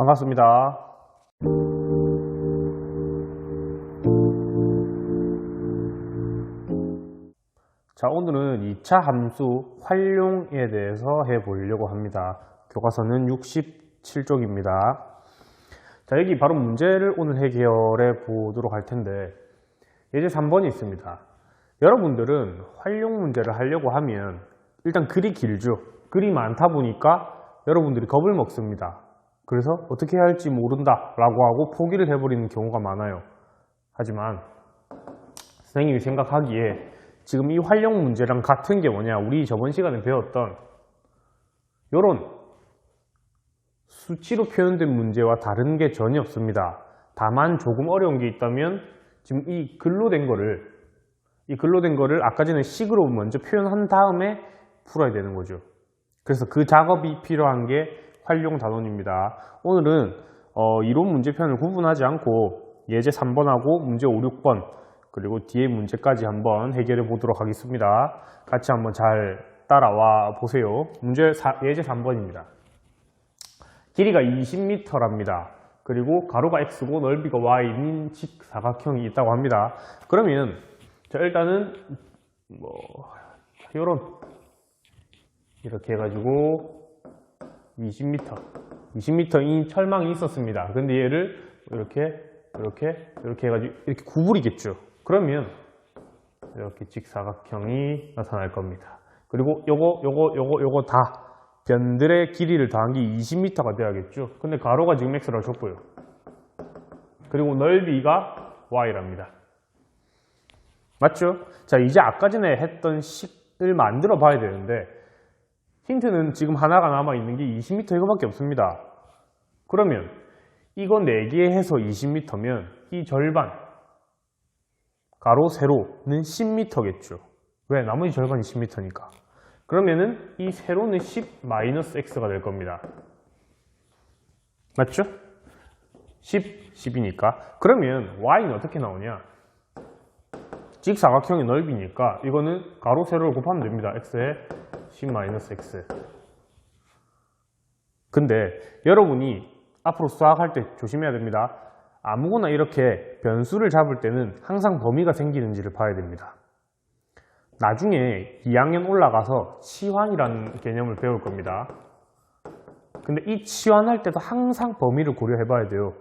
반갑습니다. 자, 오늘은 2차 함수 활용에 대해서 해보려고 합니다. 교과서는 67쪽입니다. 자, 여기 바로 문제를 오늘 해결해 보도록 할 텐데, 예제 3번이 있습니다. 여러분들은 활용 문제를 하려고 하면 일단 글이 길죠. 글이 많다 보니까 여러분들이 겁을 먹습니다. 그래서 어떻게 해야 할지 모른다 라고 하고 포기를 해버리는 경우가 많아요. 하지만 선생님이 생각하기에 지금 이 활용 문제랑 같은 게 뭐냐, 우리 저번 시간에 배웠던 이런 수치로 표현된 문제와 다른 게 전혀 없습니다. 다만 조금 어려운 게 있다면 지금 이 글로 된 거를 아까 전에 식으로 먼저 표현한 다음에 풀어야 되는 거죠. 그래서 그 작업이 필요한 게 활용 단원입니다. 오늘은 이론 문제편을 구분하지 않고 예제 3번하고 문제 5, 6번 그리고 뒤에 문제까지 한번 해결해 보도록 하겠습니다. 같이 한번 잘 따라와 보세요. 예제 3번입니다. 길이가 20m랍니다. 그리고 가로가 x고 넓이가 y인 직사각형이 있다고 합니다. 그러면 자, 일단은 이렇게 해가지고 20m인 철망이 있었습니다. 근데 얘를 이렇게 해가지고 이렇게 구부리겠죠. 그러면 이렇게 직사각형이 나타날 겁니다. 그리고 요거 다 변들의 길이를 더한 게 20m가 돼야겠죠. 근데 가로가 지금 x라고 줬고요. 그리고 넓이가 y랍니다. 맞죠? 자, 이제 아까 전에 했던 식을 만들어 봐야 되는데 힌트는 지금 하나가 남아있는 게 20m 이거밖에 없습니다. 그러면 이거 4개 해서 20m면 이 절반 가로 세로는 10m겠죠. 왜? 나머지 절반이 10m니까. 그러면은 이 세로는 10-x가 될 겁니다. 맞죠? 10이니까. 그러면 y는 어떻게 나오냐? 직사각형의 넓이니까 이거는 가로 세로를 곱하면 됩니다. x에 10-x. 근데 여러분이 앞으로 수학할 때 조심해야 됩니다. 아무거나 이렇게 변수를 잡을 때는 항상 범위가 생기는지를 봐야 됩니다. 나중에 2학년 올라가서 치환이라는 개념을 배울 겁니다. 근데 이 치환할 때도 항상 범위를 고려해 봐야 돼요.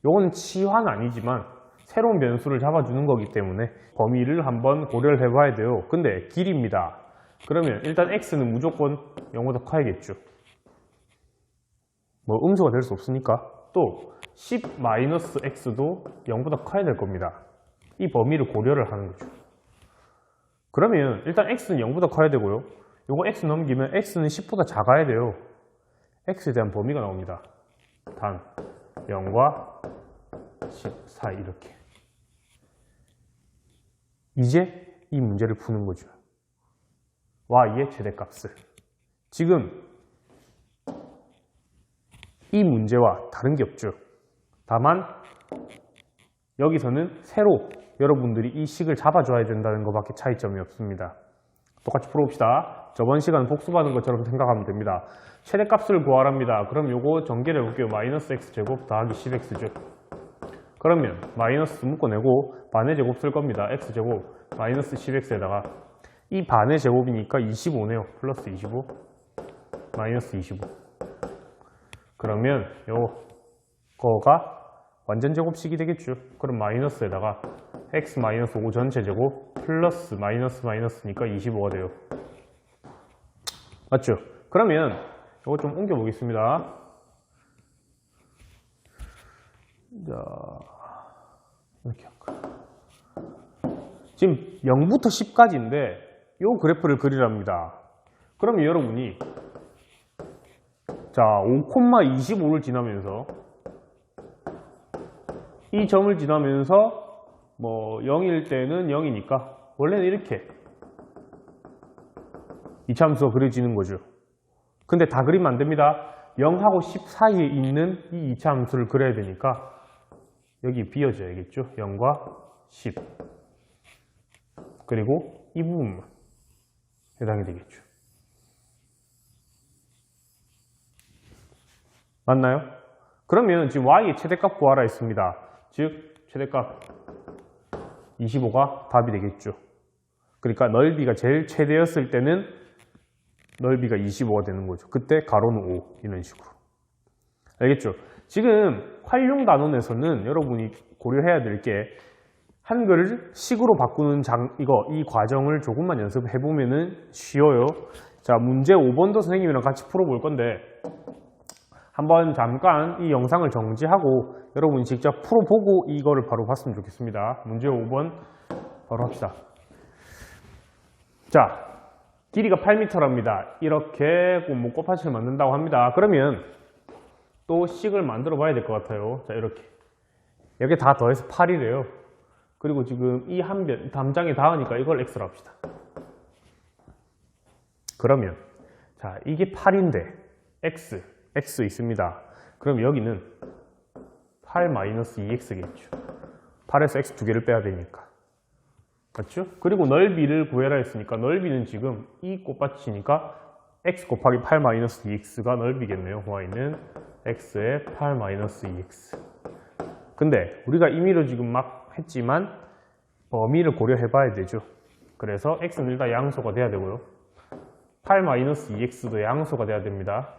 요거는 치환 아니지만 새로운 변수를 잡아주는 거기 때문에 범위를 한번 고려를 해봐야 돼요. 근데 길이입니다. 그러면 일단 x는 무조건 0보다 커야겠죠. 음수가 될 수 없으니까. 또 10-x도 0보다 커야 될 겁니다. 이 범위를 고려를 하는 거죠. 그러면 일단 x는 0보다 커야 되고요. 요거 x 넘기면 x는 10보다 작아야 돼요. x에 대한 범위가 나옵니다. 단 0과 10 사이 이렇게. 이제 이 문제를 푸는 거죠. y의 최대값을. 지금 이 문제와 다른 게 없죠. 다만 여기서는 새로 여러분들이 이 식을 잡아줘야 된다는 것밖에 차이점이 없습니다. 똑같이 풀어봅시다. 저번 시간 복습하는 것처럼 생각하면 됩니다. 최대값을 구하랍니다. 그럼 요거 전개를 해볼게요. -x제곱 더하기 10x죠. 그러면 마이너스 묶어내고 반의 제곱 쓸 겁니다. x제곱 마이너스 10x에다가 이 반의 제곱이니까 25네요. 플러스 25 마이너스 25. 그러면 요거가 완전 제곱식이 되겠죠. 그럼 마이너스에다가 x 마이너스 5 전체 제곱 플러스 마이너스니까 25가 돼요. 맞죠? 그러면 이거 좀 옮겨 보겠습니다. 자, 이렇게 할까요? 지금 0부터 10까지인데 이 그래프를 그리랍니다. 그러면 여러분이 자 5,25를 지나면서 이 점을 지나면서 0일 때는 0이니까 원래는 이렇게 이차함수가 그려지는 거죠. 근데 다 그리면 안 됩니다. 0하고 10 사이에 있는 이 이차함수를 그려야 되니까 여기 비워져야겠죠. 0과 10 그리고 이 부분만 해당이 되겠죠. 맞나요? 그러면 지금 y의 최대값 구하라 했습니다. 즉 최대값 25가 답이 되겠죠. 그러니까 넓이가 제일 최대였을 때는 넓이가 25가 되는 거죠. 그때 가로는 5 이런 식으로. 알겠죠? 지금 활용 단원에서는 여러분이 고려해야 될 게 한글을 식으로 바꾸는 이 과정을 조금만 연습해 보면은 쉬워요. 자, 문제 5번도 선생님이랑 같이 풀어볼 건데 한번 잠깐 이 영상을 정지하고 여러분이 직접 풀어보고 이거를 바로 봤으면 좋겠습니다. 문제 5번 바로 합시다. 자, 길이가 8m랍니다. 이렇게 뭐 꽃밭을 만든다고 합니다. 그러면 또 식을 만들어 봐야 될 것 같아요. 자, 이렇게 여기 다 더해서 8이래요. 그리고 지금 이 한 담장에 닿으니까 이걸 x로 합시다. 그러면 자, 이게 8인데 x 있습니다. 그럼 여기는 8-2x겠죠. 8에서 x 두 개를 빼야 되니까. 맞죠? 그리고 넓이를 구해라 했으니까 넓이는 지금 이 꽃밭이니까 x 곱하기 8-2x가 넓이겠네요. y는 x에 8-2x. 근데 우리가 임의로 지금 막 했지만 범위를 고려해 봐야 되죠. 그래서 x는 일단 양수가 돼야 되고요. 8-2x도 양수가 돼야 됩니다.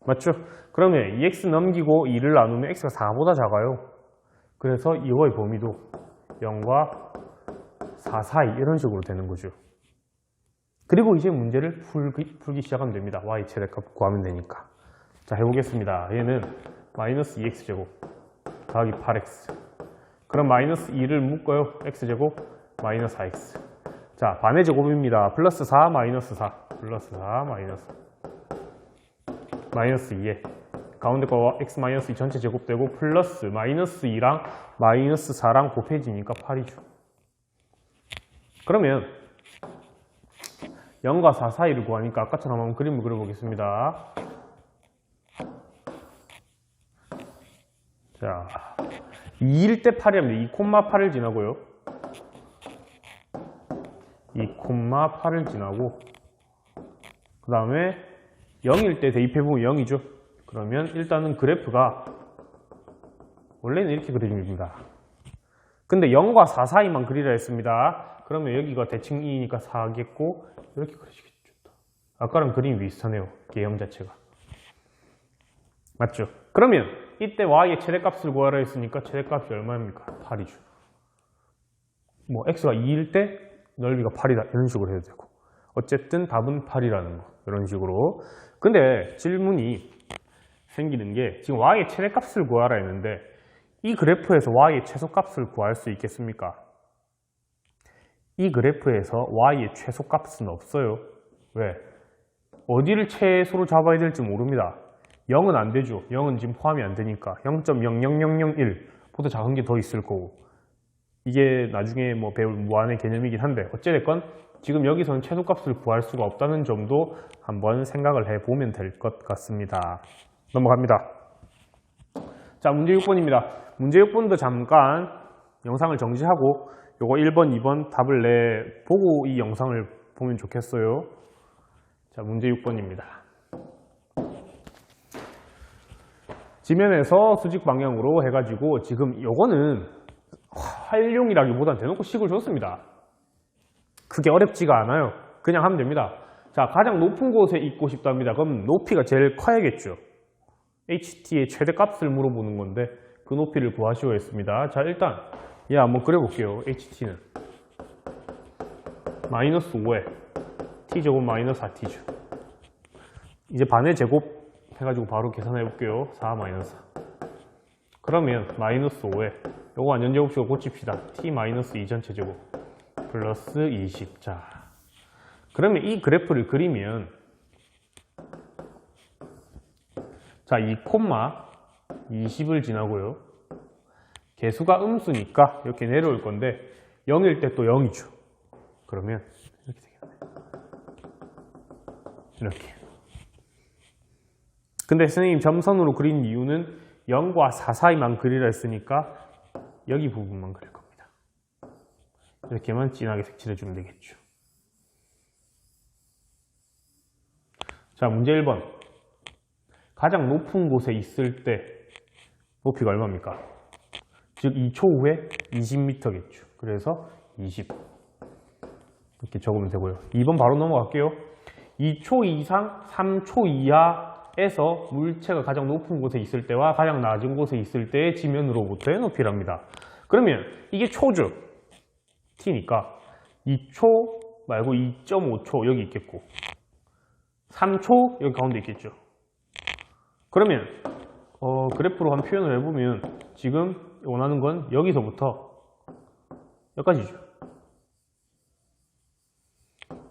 맞죠? 그러면 2x 넘기고 2를 나누면 x가 4보다 작아요. 그래서 이거의 범위도 0과 4 사이 이런 식으로 되는 거죠. 그리고 이제 문제를 풀기 시작하면 됩니다. y 최대값 구하면 되니까. 자, 해보겠습니다. 얘는 마이너스 2x제곱 더하기 8x. 그럼 마이너스 2를 묶어요. x제곱 마이너스 4x. 자, 반의 제곱입니다. 플러스 4 마이너스 4 플러스 4 마이너스 2에 가운데 거와 x 마이너스 2 전체 제곱되고 플러스 마이너스 2랑 마이너스 4랑 곱해지니까 8이죠. 그러면 0과 4 사이를 구하니까 아까처럼 한번 그림을 그려보겠습니다. 자, 2일 때 8이랍니다. 2,8을 지나고요. 2,8을 지나고 그 다음에 0일 때 대입해보면 0이죠. 그러면 일단은 그래프가 원래는 이렇게 그려집니다. 근데 0과 4 사이만 그리라 했습니다. 그러면 여기가 대칭 2니까 4겠고 이렇게 그려지겠죠. 아까랑 그림이 비슷하네요. 개형 자체가. 맞죠? 그러면 이때 y의 최대값을 구하라 했으니까 최대값이 얼마입니까? 8이죠. 뭐 x가 2일 때 넓이가 8이다 이런 식으로 해도 되고 어쨌든 답은 8이라는 거 이런 식으로. 근데 질문이 생기는 게 지금 y의 최대값을 구하라 했는데 이 그래프에서 y의 최소값을 구할 수 있겠습니까? 이 그래프에서 y의 최소값은 없어요. 왜? 어디를 최소로 잡아야 될지 모릅니다. 0은 안 되죠. 0은 지금 포함이 안 되니까 0.00001보다 작은 게 더 있을 거고 이게 나중에 뭐 배울 무한의 개념이긴 한데 어찌됐건 지금 여기서는 최소값을 구할 수가 없다는 점도 한번 생각을 해보면 될 것 같습니다. 넘어갑니다. 자, 문제 6번입니다. 문제 6번도 잠깐 영상을 정지하고 요거 1번, 2번 답을 내보고 이 영상을 보면 좋겠어요. 자, 문제 6번입니다. 지면에서 수직 방향으로 해가지고 지금 요거는 활용이라기보단 대놓고 식을 줬습니다. 그게 어렵지가 않아요. 그냥 하면 됩니다. 자, 가장 높은 곳에 있고 싶답니다. 그럼 높이가 제일 커야겠죠. HT의 최대값을 물어보는 건데 그 높이를 구하시오 했습니다. 자, 일단 얘 한번 그려볼게요. HT는 마이너스 5에 T제곱 마이너스 4T죠. 이제 반의 제곱 해가지고 바로 계산해 볼게요. 4 마이너스 4. 그러면 마이너스 5에 요거 완전 제곱식으로 고칩시다. T 마이너스 2 전체 제곱 플러스 20. 자, 그러면 이 그래프를 그리면 자, 2,20을 지나고요. 개수가 음수니까 이렇게 내려올 건데 0일 때 또 0이죠. 그러면 이렇게 되겠네. 이렇게. 근데 선생님 점선으로 그린 이유는 0과 4 사이만 그리라 했으니까 여기 부분만 그릴 겁니다. 이렇게만 진하게 색칠해주면 되겠죠. 자, 문제 1번. 가장 높은 곳에 있을 때 높이가 얼마입니까? 즉 2초 후에 20m겠죠. 그래서 20 이렇게 적으면 되고요. 2번 바로 넘어갈게요. 2초 이상 3초 이하에서 물체가 가장 높은 곳에 있을 때와 가장 낮은 곳에 있을 때의 지면으로부터의 높이랍니다. 그러면 이게 초죠. t니까 2초 말고 2.5초 여기 있겠고 3초 여기 가운데 있겠죠. 그러면 그래프로 한 표현을 해보면 지금 원하는 건 여기서부터 여기까지죠.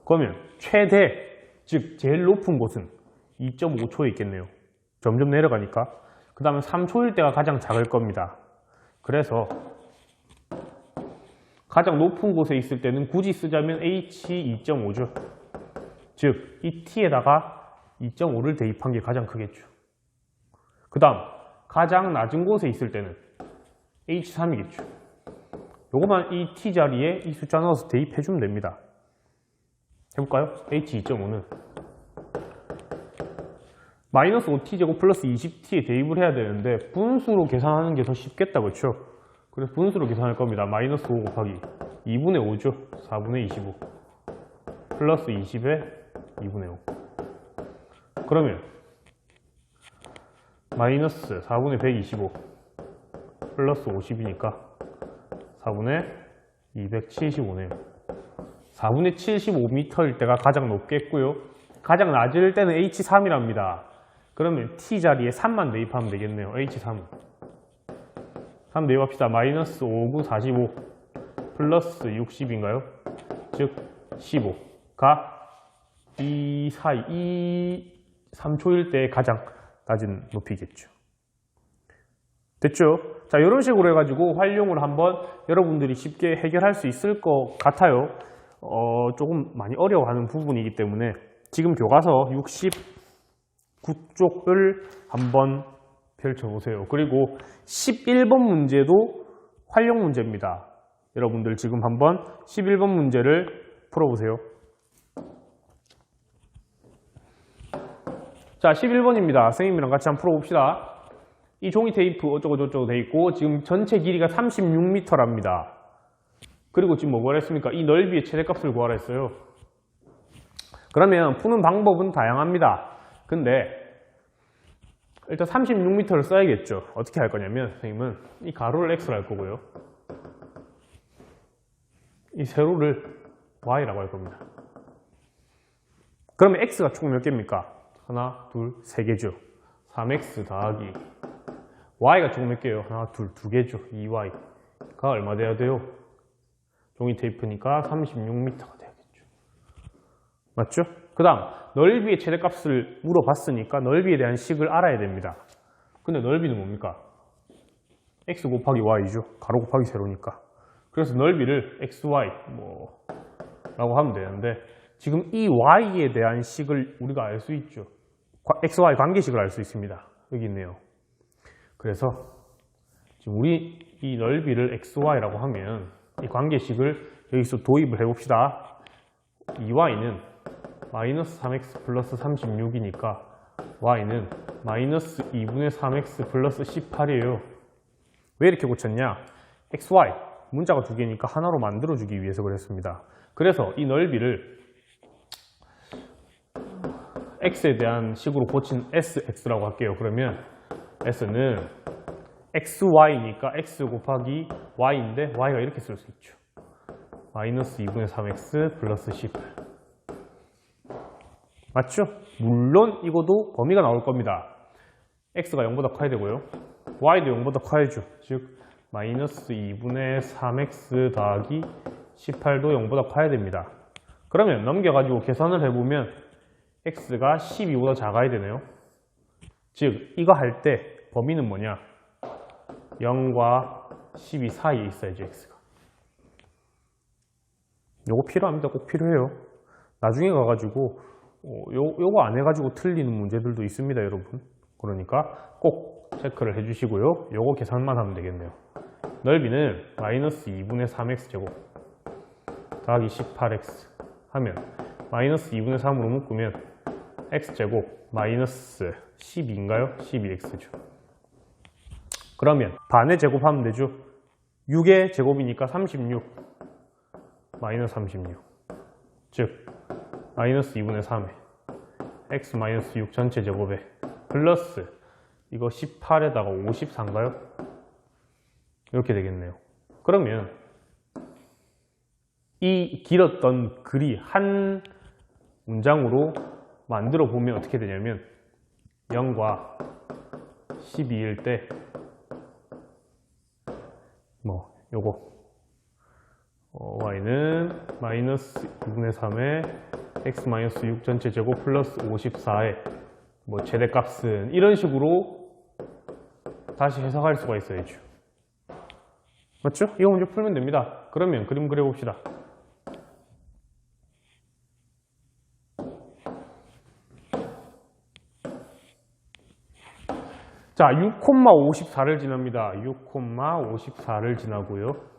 그러면 최대, 즉 제일 높은 곳은 2.5초에 있겠네요. 점점 내려가니까. 그 다음에 3초일 때가 가장 작을 겁니다. 그래서 가장 높은 곳에 있을 때는 굳이 쓰자면 h 2.5죠. 즉 이 t에다가 2.5를 대입한 게 가장 크겠죠. 그 다음 가장 낮은 곳에 있을 때는 h3이겠죠. 요거만 이 t 자리에 이 숫자 넣어서 대입해주면 됩니다. 해볼까요? h2.5는 마이너스 5t제곱 플러스 20t에 대입을 해야 되는데 분수로 계산하는 게 더 쉽겠다, 그렇죠? 그래서 분수로 계산할 겁니다. 마이너스 5 곱하기 2분의 5죠. 4분의 25 플러스 20에 2분의 5. 그러면 마이너스 4분의 125 플러스 50이니까 4분의 275네요. 4분의 75m일 때가 가장 높겠고요. 가장 낮을 때는 h3이랍니다. 그러면 t 자리에 3만 대입하면 되겠네요. h3은 3 대입합시다. 마이너스 5구 45 플러스 60인가요? 즉 15가 이 사이, 이 3초일 때 가장 낮은 높이겠죠. 됐죠? 자, 이런 식으로 해가지고 활용을 한번 여러분들이 쉽게 해결할 수 있을 것 같아요. 조금 많이 어려워하는 부분이기 때문에 지금 교과서 69쪽을 한번 펼쳐보세요. 그리고 11번 문제도 활용 문제입니다. 여러분들 지금 한번 11번 문제를 풀어보세요. 자, 11번입니다. 선생님이랑 같이 한번 풀어봅시다. 이 종이 테이프 어쩌고저쩌고 돼 있고 지금 전체 길이가 36m랍니다. 그리고 지금 뭐 구하랬습니까? 이 넓이의 최대값을 구하라 했어요. 그러면 푸는 방법은 다양합니다. 근데 일단 36m를 써야겠죠. 어떻게 할 거냐면 선생님은 이 가로를 x로 할 거고요. 이 세로를 y라고 할 겁니다. 그러면 x가 총 몇 개입니까? 하나, 둘, 세 개죠. 3x 더하기 y가 총 몇 개예요? 하나, 둘, 두 개죠. 2y가 얼마 돼야 돼요? 종이 테이프니까 36m가 돼야겠죠. 맞죠? 그 다음 넓이의 최대값을 물어봤으니까 넓이에 대한 식을 알아야 됩니다. 근데 넓이는 뭡니까? x 곱하기 y죠. 가로 곱하기 세로니까. 그래서 넓이를 xy 라고 하면 되는데 지금 이 y에 대한 식을 우리가 알 수 있죠. xy 관계식을 알 수 있습니다. 여기 있네요. 그래서 지금 우리 이 넓이를 xy라고 하면 이 관계식을 여기서 도입을 해봅시다. 2y는 마이너스 3x 플러스 36이니까 y는 마이너스 2분의 3x 플러스 18이에요. 왜 이렇게 고쳤냐? xy 문자가 두 개니까 하나로 만들어주기 위해서 그랬습니다. 그래서 이 넓이를 x에 대한 식으로 고친 sx라고 할게요. 그러면 s는 xy니까 x 곱하기 y인데 y가 이렇게 쓸 수 있죠. 마이너스 2분의 3x 플러스 18. 맞죠? 물론 이것도 범위가 나올 겁니다. x가 0보다 커야 되고요. y도 0보다 커야죠. 즉 마이너스 2분의 3x 더하기 18도 0보다 커야 됩니다. 그러면 넘겨가지고 계산을 해보면 x가 12보다 작아야 되네요. 즉 이거 할 때 범위는 뭐냐? 0과 12 사이에 있어야지 x가. 요거 필요합니다. 꼭 필요해요. 나중에 가가지고 요거 안 해가지고 틀리는 문제들도 있습니다, 여러분. 그러니까 꼭 체크를 해주시고요. 요거 계산만 하면 되겠네요. 넓이는 마이너스 2분의 3x 제곱 더하기 18x 하면 마이너스 2분의 3으로 묶으면 x 제곱 마이너스 12인가요? 12x죠. 그러면 반의 제곱하면 되죠. 6의 제곱이니까 36 마이너스 36, 즉 마이너스 2분의 3에 x 마이너스 6 전체 제곱에 플러스 이거 18에다가 54인가요? 이렇게 되겠네요. 그러면 이 길었던 글이 한 문장으로 만들어 보면 어떻게 되냐면 0과 12일 때 요거 y는 마이너스 2분의 3에 x 마이너스 6 전체 제곱 플러스 54에 최대값은 이런 식으로 다시 해석할 수가 있어야죠. 맞죠? 이거 문제 풀면 됩니다. 그러면 그림 그려봅시다. 자, 6,54를 지납니다. 6,54를 지나고요.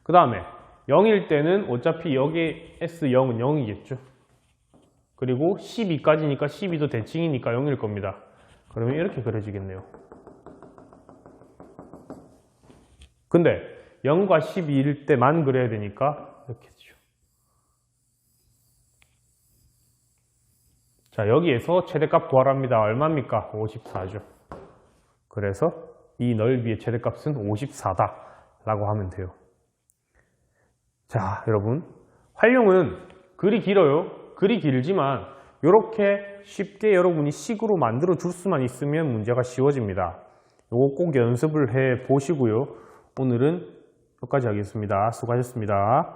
그 다음에 0일 때는 어차피 여기 S0은 0이겠죠. 그리고 12까지니까 12도 대칭이니까 0일 겁니다. 그러면 이렇게 그려지겠네요. 근데 0과 12일 때만 그려야 되니까 이렇게 되죠. 자, 여기에서 최대값 구하랍니다. 얼마입니까? 54죠. 그래서 이 넓이의 최대값은 54다 라고 하면 돼요. 자, 여러분, 활용은 글이 길어요. 글이 길지만 이렇게 쉽게 여러분이 식으로 만들어 줄 수만 있으면 문제가 쉬워집니다. 이거 꼭 연습을 해 보시고요. 오늘은 여기까지 하겠습니다. 수고하셨습니다.